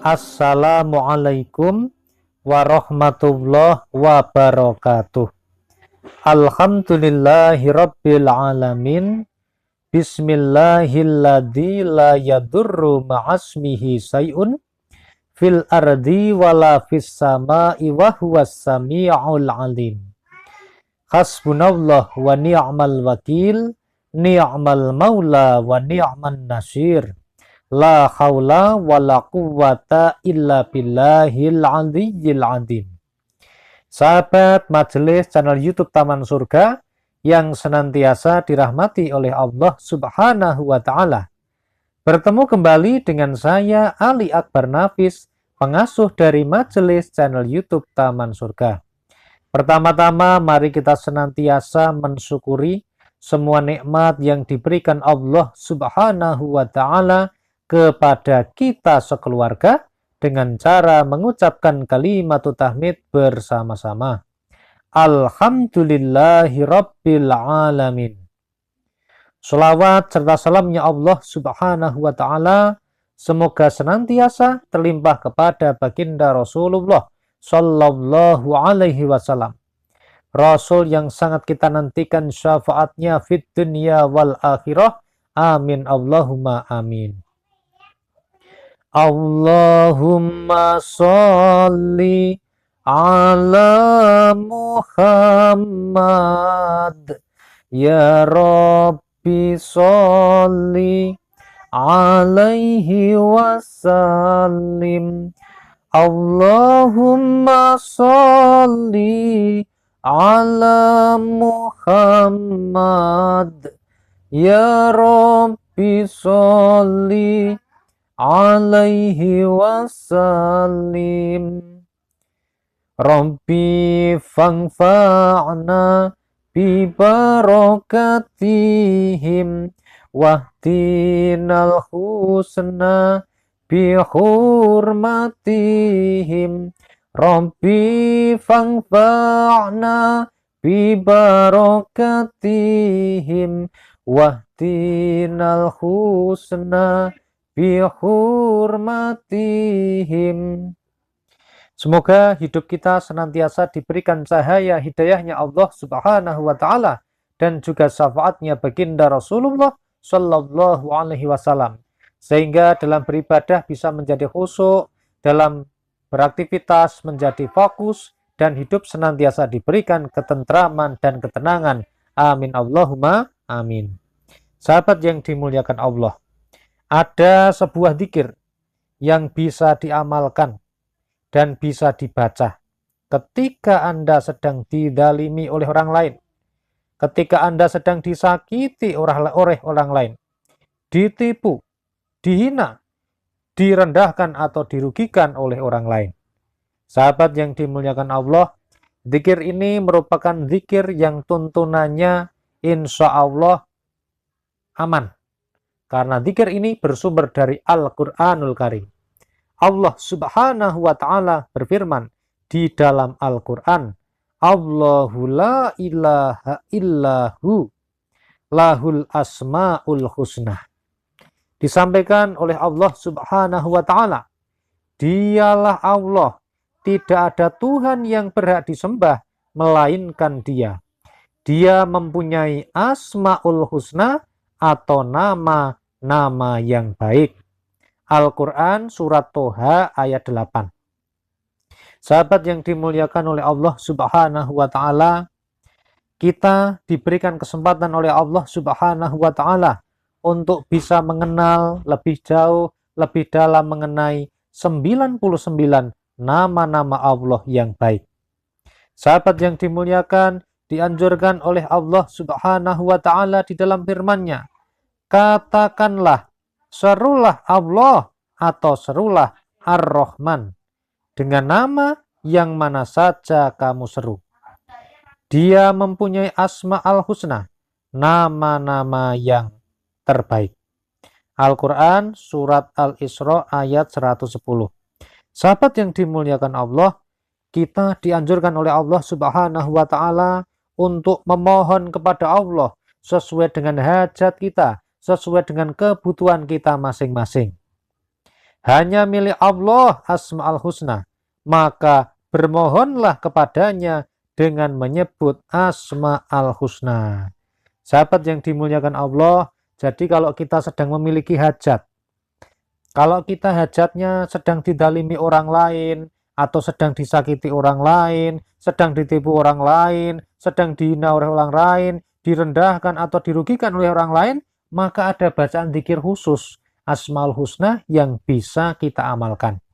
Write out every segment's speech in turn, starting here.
Assalamualaikum warahmatullahi wabarakatuh. Alhamdulillahi rabbil alamin. Bismillahilladzi la yadurru ma'asmihi say'un fil ardi wala fis sama'i wa huwas sami'ul alim. Hasbunallah wa ni'mal wakil, ni'mal maula wa ni'man nasir. La haula wa la quwwata illa billahil aliyyil azim. Sahabat majelis channel YouTube Taman Surga yang senantiasa dirahmati oleh Allah Subhanahu wa taala. Bertemu kembali dengan saya Ali Akbar Nafis, pengasuh dari majelis channel YouTube Taman Surga. Pertama-tama mari kita senantiasa mensyukuri semua nikmat yang diberikan Allah Subhanahu wa taala kepada kita sekeluarga dengan cara mengucapkan kalimat tahmid bersama-sama. Alhamdulillahi rabbil alamin. Sholawat serta salamnya Allah Subhanahu wa taala semoga senantiasa terlimpah kepada baginda Rasulullah sallallahu alaihi wasallam. Rasul yang sangat kita nantikan syafaatnya fid dunya wal akhirah. Amin Allahumma amin. Allahumma sholli ala Muhammad ya Rabbi sholli alaihi wasallim. Allahumma sholli ala Muhammad ya Rabbi sholli alaihi wasallim. Rabbi fangfa'na bi barakatihim wahdinal husna bi hurmatihim. Rabbi fangfa'na bi barakatihim wahdinal husna bihurmatihim. Semoga hidup kita senantiasa diberikan cahaya hidayahnya Allah Subhanahu wa taala dan juga syafaatnya baginda Rasulullah sallallahu alaihi wasallam, sehingga dalam beribadah bisa menjadi khusyuk, dalam beraktivitas menjadi fokus, dan hidup senantiasa diberikan ketentraman dan ketenangan. Amin Allahumma amin. Sahabat yang dimuliakan Allah, ada sebuah zikir yang bisa diamalkan dan bisa dibaca ketika Anda sedang didalimi oleh orang lain, ketika Anda sedang disakiti oleh orang lain, ditipu, dihina, direndahkan atau dirugikan oleh orang lain. Sahabat yang dimuliakan Allah, zikir ini merupakan zikir yang tuntunannya insya Allah aman. Karena zikir ini bersumber dari Al-Quranul Karim. Allah Subhanahu wa ta'ala berfirman di dalam Al-Quran, Allahu la ilaha illahu lahul asma'ul husna. Disampaikan oleh Allah Subhanahu wa ta'ala, dialah Allah, tidak ada Tuhan yang berhak disembah melainkan Dia. Dia mempunyai asma'ul husna atau nama-nama yang baik. Al-Quran Surat Toha ayat 8. Sahabat yang dimuliakan oleh Allah Subhanahu wa ta'ala, kita diberikan kesempatan oleh Allah Subhanahu wa ta'ala untuk bisa mengenal lebih jauh, lebih dalam mengenai 99 nama-nama Allah yang baik. Sahabat yang dimuliakan, dianjurkan oleh Allah Subhanahu wa ta'ala di dalam firman-Nya, katakanlah, serulah Allah atau serulah Ar-Rahman dengan nama yang mana saja kamu seru. Dia mempunyai asma al-husna, nama-nama yang terbaik. Al-Quran Surat Al-Isra ayat 110. Sahabat yang dimuliakan Allah, kita dianjurkan oleh Allah Subhanahu wa ta'ala untuk memohon kepada Allah sesuai dengan hajat kita, sesuai dengan kebutuhan kita masing-masing. hanya milik Allah Asmaul Husna, maka bermohonlah kepadanya dengan menyebut Asmaul Husna. Sahabat yang dimuliakan Allah, jadi kalau kita sedang memiliki hajat, kalau kita hajatnya sedang didalimi orang lain, atau sedang disakiti orang lain, sedang ditipu orang lain, sedang dihina oleh orang lain, direndahkan atau dirugikan oleh orang lain, maka ada bacaan zikir khusus Asmaul Husna yang bisa kita amalkan.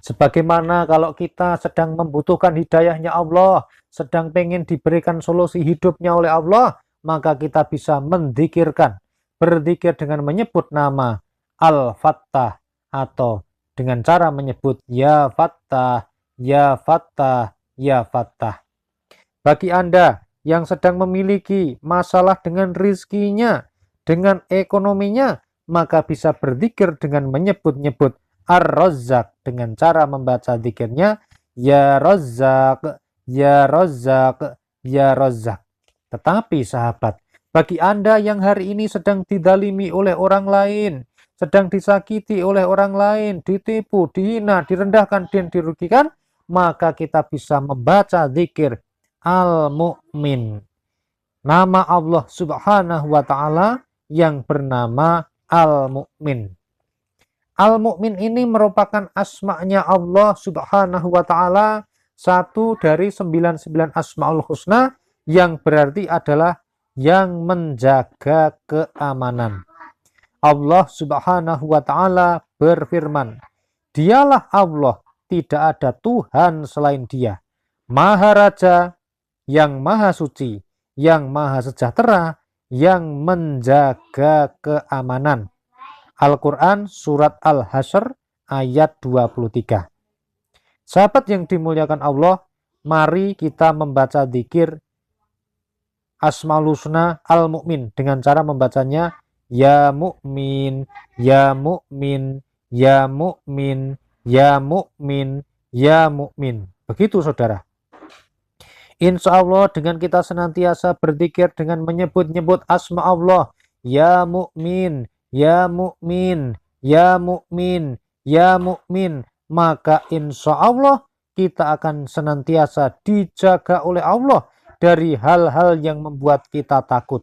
Sebagaimana kalau kita sedang membutuhkan hidayahnya Allah, sedang pengen diberikan solusi hidupnya oleh Allah, maka kita bisa menzikirkan, berzikir dengan menyebut nama Al-Fattah, atau dengan cara menyebut Ya Fattah, Ya Fattah, Ya Fattah. Bagi Anda yang sedang memiliki masalah dengan rizkinya, dengan ekonominya, maka bisa berzikir dengan menyebut-nyebut Ar-Razzaq dengan cara membaca zikirnya Ya Razzaq, Ya Razzaq, Ya Razzaq. Tetapi sahabat, bagi Anda yang hari ini sedang didalimi oleh orang lain, sedang disakiti oleh orang lain, ditipu, dihina, direndahkan, dan dirugikan, maka kita bisa membaca zikir Al-Mu'min. Nama Allah Subhanahu wa Ta'ala yang bernama Al-Mu'min. Al-Mu'min ini merupakan asma'nya Allah Subhanahu wa Ta'ala, satu dari 99 Asma'ul Husna, yang berarti adalah yang menjaga keamanan. Allah Subhanahu wa Ta'ala berfirman, Dialah Allah, tidak ada Tuhan selain Dia, Maha Raja, yang Maha Suci, yang Maha Sejahtera, yang menjaga keamanan. Al-Quran Surat Al-Hasyr ayat 23. Sahabat yang dimuliakan Allah, mari kita membaca zikir Asmaul Husna Al-Mu'min dengan cara membacanya Ya Mu'min, Ya Mu'min, Ya Mu'min, Ya Mu'min, Ya Mu'min. Begitu saudara. Insya Allah dengan kita senantiasa berzikir dengan menyebut-nyebut asma Allah, Ya Mu'min, Ya Mu'min, Ya Mu'min, Ya Mu'min, maka insya Allah kita akan senantiasa dijaga oleh Allah dari hal-hal yang membuat kita takut.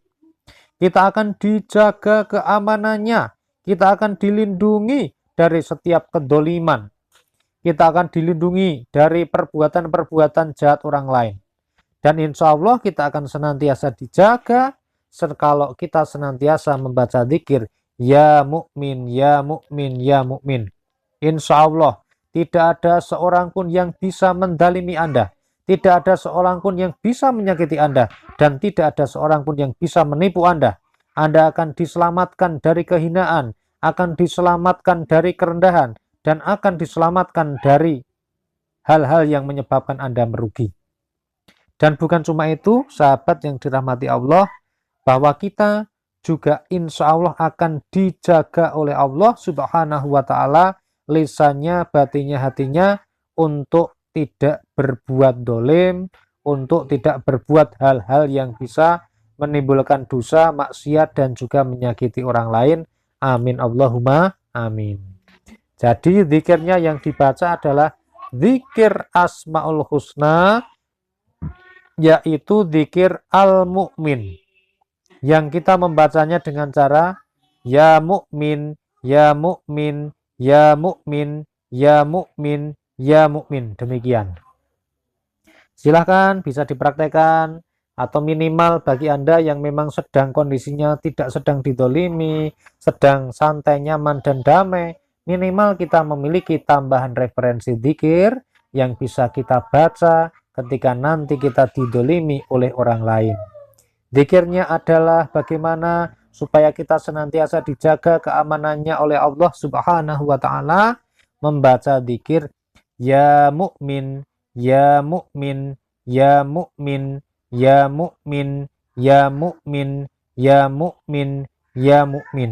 Kita akan dijaga keamanannya, kita akan dilindungi dari setiap kedoliman, kita akan dilindungi dari perbuatan-perbuatan jahat orang lain. Dan insya Allah kita akan senantiasa dijaga kalau kita senantiasa membaca zikir Ya Mu'min, Ya Mu'min, Ya Mu'min. Insya Allah tidak ada seorang pun yang bisa mendalimi Anda, tidak ada seorang pun yang bisa menyakiti Anda, dan tidak ada seorang pun yang bisa menipu Anda. Anda akan diselamatkan dari kehinaan, akan diselamatkan dari kerendahan, dan akan diselamatkan dari hal-hal yang menyebabkan Anda merugi. Dan bukan cuma itu, sahabat yang dirahmati Allah, bahwa kita juga insya Allah akan dijaga oleh Allah Subhanahu wa Ta'ala, lisannya, batinnya, hatinya, untuk tidak berbuat dolim, untuk tidak berbuat hal-hal yang bisa menimbulkan dosa, maksiat, dan juga menyakiti orang lain. Amin Allahumma amin. Jadi zikirnya yang dibaca adalah zikir Asmaul Husna, yaitu zikir Al-Mu'min, yang kita membacanya dengan cara Ya Mu'min, Ya Mu'min, Ya Mu'min, Ya Mu'min, Ya Mu'min. Demikian. Silahkan bisa dipraktekkan, atau minimal bagi Anda yang memang sedang kondisinya tidak sedang didolimi, sedang santai, nyaman, dan damai, minimal kita memiliki tambahan referensi zikir yang bisa kita baca ketika nanti kita didolimi oleh orang lain. Zikirnya adalah bagaimana supaya kita senantiasa dijaga keamanannya oleh Allah Subhanahu wa Ta'ala, membaca zikir Ya Mu'min, Ya Mu'min, Ya Mu'min, Ya Mu'min, Ya Mu'min, Ya Mu'min, Ya Mu'min.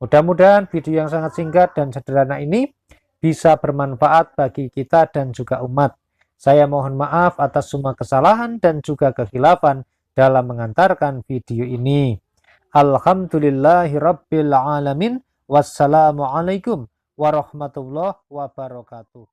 Mudah-mudahan video yang sangat singkat dan sederhana ini bisa bermanfaat bagi kita dan juga umat. Saya mohon maaf atas semua kesalahan dan juga kekhilafan dalam mengantarkan video ini. Alhamdulillahirabbil alamin. Wassalamualaikum warahmatullahi wabarakatuh.